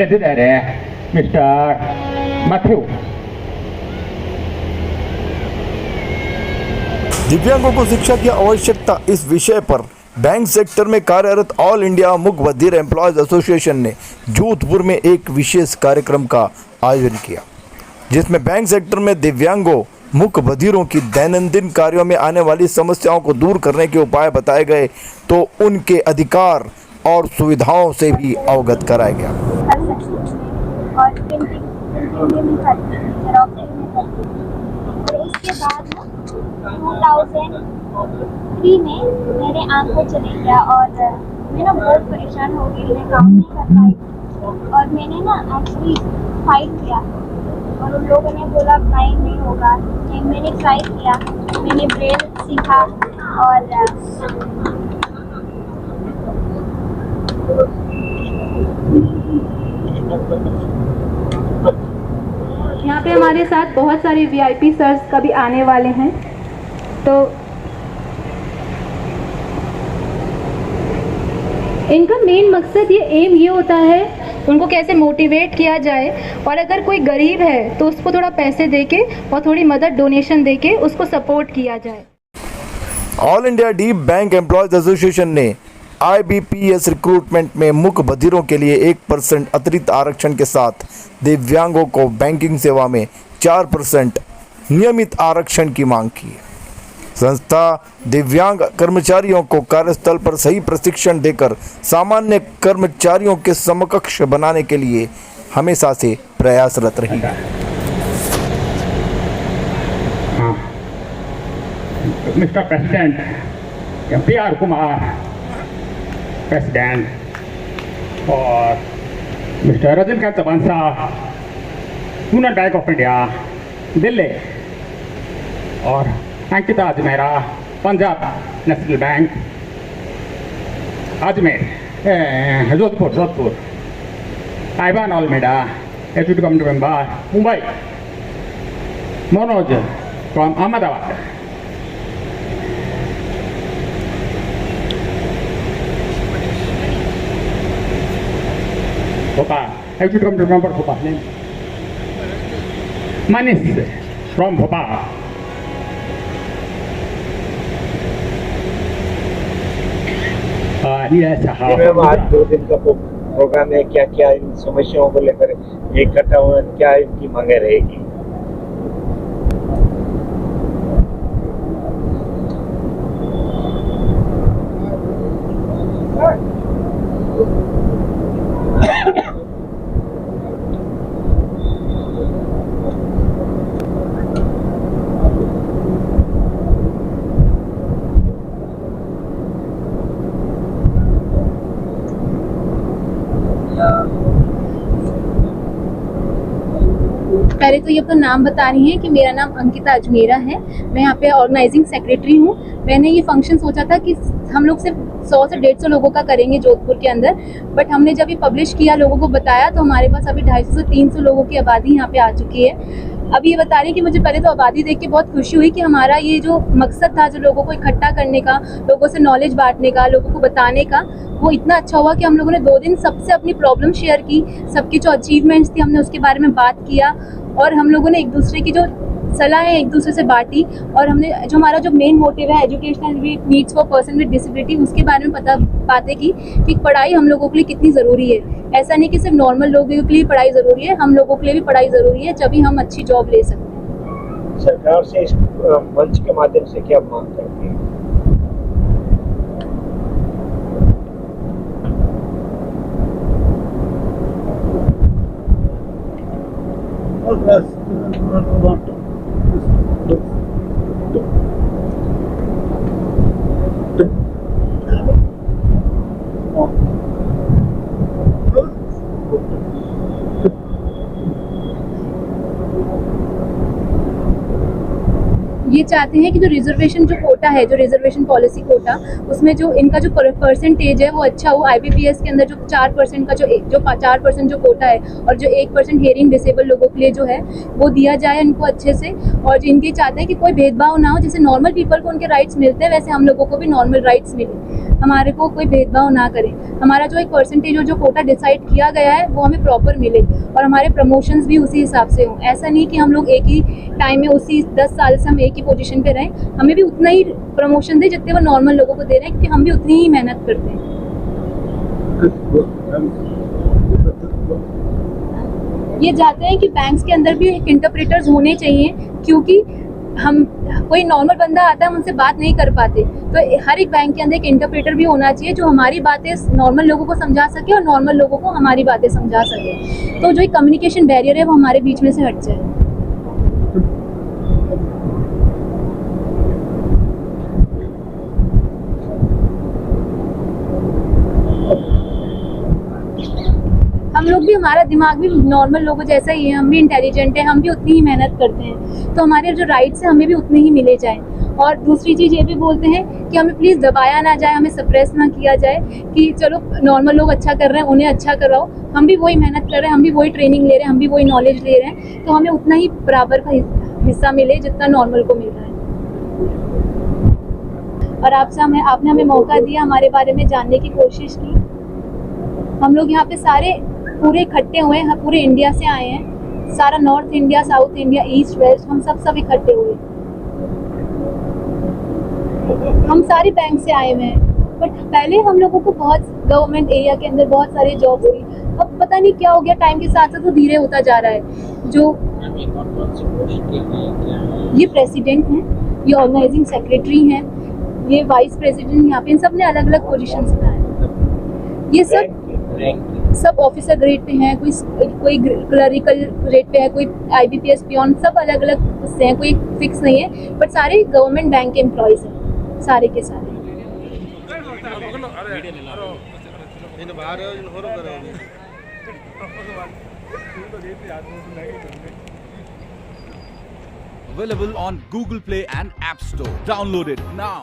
Presidente, Mr. Matthew. दिव्यांगों को शिक्षा की आवश्यकता इस विषय पर बैंक सेक्टर में कार्यरत ऑल इंडिया मूक बधिर एम्प्लॉयज एसोसिएशन ने जोधपुर में एक विशेष कार्यक्रम का आयोजन किया, जिसमें बैंक सेक्टर में दिव्यांगों मूक बधिरों की दैनंदिन कार्यों में आने वाली समस्याओं को दूर करने के उपाय बताए गए, तो उनके अधिकार और सुविधाओं से भी अवगत कराया गया। और प्रिंटिंग में भी करती थी, जेरॉक्स में करती थी। और उसके बाद 2003 में मेरे आँख को चले गया और मैं ना बहुत परेशान हो गई, मैं काम नहीं कर पाई। और मैंने ना एक्चुअली फाइट किया और उन लोगों ने बोला ब्लाइंड नहीं होगा, नहीं मैंने ट्राई किया, मैंने ब्रेल सीखा और यहाँ पे हमारे साथ बहुत सारे वीआईपी सर्स कभी आने वाले हैं, तो इनका मेन मकसद एम ये होता है उनको कैसे मोटिवेट किया जाए, और अगर कोई गरीब है तो उसको थोड़ा पैसे देके और थोड़ी मदद डोनेशन देके उसको सपोर्ट किया जाए। All India deep bank employees association ने IBPS रिक्रूटमेंट में मूक बधिरों के लिए 1% अतिरिक्त आरक्षण के साथ दिव्यांगों को बैंकिंग सेवा में 4% नियमित आरक्षण की मांग की है। संस्था दिव्यांग कर्मचारियों को कार्यस्थल पर सही प्रशिक्षण देकर सामान्य कर्मचारियों के समकक्ष बनाने के लिए हमेशा से प्रयासरत रही है। Mr. President, PR Kumar, President, और Mr. Rajnikant Bansa, Union Bank of India, Delhi, और Ankita Ajmera, Punjab National Bank, Ajmer, Jodhpur, Ivan Almeida, executive committee member, Mumbai, Manoj from Ahmedabad, Bhopal, executive committee member Bhopal, Manish from Bhopal, ma'am आज 2 दिन का प्रोग्राम है, क्या क्या इन समस्याओं को लेकर इकट्ठा हुआ, क्या इनकी मांगे रहेगी? पहले तो ये अपना नाम बता रही हैं कि मेरा नाम अंकिता अजमेरा है, मैं यहाँ पे ऑर्गेनाइजिंग सेक्रेटरी हूँ। मैंने ये फंक्शन सोचा था कि हम लोग सिर्फ 100 से 150 लोगों का करेंगे जोधपुर के अंदर, बट हमने जब ये पब्लिश किया, लोगों को बताया, तो हमारे पास अभी 250 से 300 लोगों की आबादी यहाँ पे आ चुकी है। अब ये बता रही हैं कि मुझे पहले तो आबादी देख के बहुत खुशी हुई कि हमारा ये जो मकसद था, जो लोगों को इकट्ठा करने का, लोगों से नॉलेज बांटने का, लोगों को बताने का, वो इतना अच्छा हुआ कि हम लोगों ने 2 दिन सबसे अपनी प्रॉब्लम शेयर की, सबकी जो अचीवमेंट्स थी हमने उसके बारे में बात किया, और हम लोगों ने एक दूसरे की जो सलाह है एक दूसरे से बांटी, और हमने जो हमारा जो मेन मोटिव है educational needs for person with disability, उसके बारे में बातें की कि पढ़ाई हम लोगों के लिए कितनी ज़रूरी है। ऐसा नहीं कि सिर्फ नॉर्मल लोगों के लिए पढ़ाई ज़रूरी है, हम लोगों के लिए भी पढ़ाई ज़रूरी है, जब हम अच्छी जॉब ले सकते हैं। सरकार से इस मंच के माध्यम से क्या मांग करती है? ये चाहते हैं कि जो रिजर्वेशन जो कोटा है, जो रिजर्वेशन पॉलिसी कोटा, उसमें जो इनका जो परसेंटेज है वो अच्छा हो। IBPS के अंदर जो 4% का जो 4% जो कोटा है, और जो 1% हेयरिंग डिसेबल लोगों के लिए जो है वो दिया जाए इनको अच्छे से, और इनके चाहते हैं कि कोई भेदभाव ना हो, जैसे नॉर्मल पीपल को उनके राइट्स मिलते हैं वैसे हम लोगों को भी नॉर्मल राइट्स मिले। हमारे को कोई भेदभाव ना करें, हमारा जो एक परसेंटेज और जो कोटा डिसाइड किया गया है वो हमें प्रॉपर मिले और हमारे प्रमोशंस भी उसी हिसाब से हों। ऐसा नहीं कि हम लोग एक ही टाइम में उसी 10 साल से हम एक ही पोजीशन पे रहें, हमें भी उतना ही प्रमोशन दे जितने वो नॉर्मल लोगों को दे रहे हैं, क्योंकि हम भी उतनी ही मेहनत करते हैं। ये चाहते हैं कि बैंक्स के अंदर भी एक इंटरप्रेटर्स होने चाहिए, क्योंकि हम कोई नॉर्मल बंदा आता है हम उनसे बात नहीं कर पाते, तो हर एक बैंक के अंदर एक इंटरप्रेटर भी होना चाहिए जो हमारी बातें नॉर्मल लोगों को समझा सके और नॉर्मल लोगों को हमारी बातें समझा सके, तो जो एक कम्युनिकेशन बैरियर है वो हमारे बीच में से हट जाए। हम लोग भी, हमारा दिमाग भी नॉर्मल लोगों जैसा ही है, हम भी इंटेलिजेंट हैं, हम भी उतनी ही मेहनत करते हैं, तो हमारे जो राइट्स हैं हमें भी उतने ही मिले जाएं। और दूसरी चीज़ ये भी बोलते हैं कि हमें प्लीज़ दबाया ना जाए, हमें सप्रेस ना किया जाए कि चलो नॉर्मल लोग अच्छा कर रहे हैं उन्हें अच्छा कराओ, हम भी वही मेहनत कर रहे हैं, हम भी वही ट्रेनिंग ले रहे हैं, हम भी वही नॉलेज ले रहे हैं, तो हमें उतना ही बराबर का हिस्सा मिले जितना नॉर्मल को मिल रहा है। और आपने हमें मौका दिया, हमारे बारे में जानने की कोशिश की। हम लोग यहाँ पे सारे पूरे इकट्ठे हुए हैं, पूरे इंडिया से आए हैं, सारा north India, south India, east west, हम सब इकट्ठे हुए। हम सारे बैंक से आए हुए हैं, बट पहले हम लोगों को बहुत गवर्नमेंट एरिया के अंदर बहुत सारे जॉब्स थी, अब पता नहीं क्या हो गया, टाइम के साथ साथ वो धीरे होता जा रहा है। जो ये प्रेसिडेंट हैं, ये ऑर्गेनाइजिंग सेक्रेटरी हैं, ये वाइस प्रेसिडेंट, यहाँ पे इन सब ने अलग अलग पोजीशंस पे आए। ये सब ऑफिसर ग्रेड पे हैं, कोई क्लरिकल ग्रेड पे है, कोई IBPS पियोन, सब अलग अलग उससे हैं, कोई फिक्स नहीं है, बट सारे गवर्नमेंट बैंक के एम्प्लॉयज़ हैं, सारे के सारे। Available on Google Play and App Store. Download it now.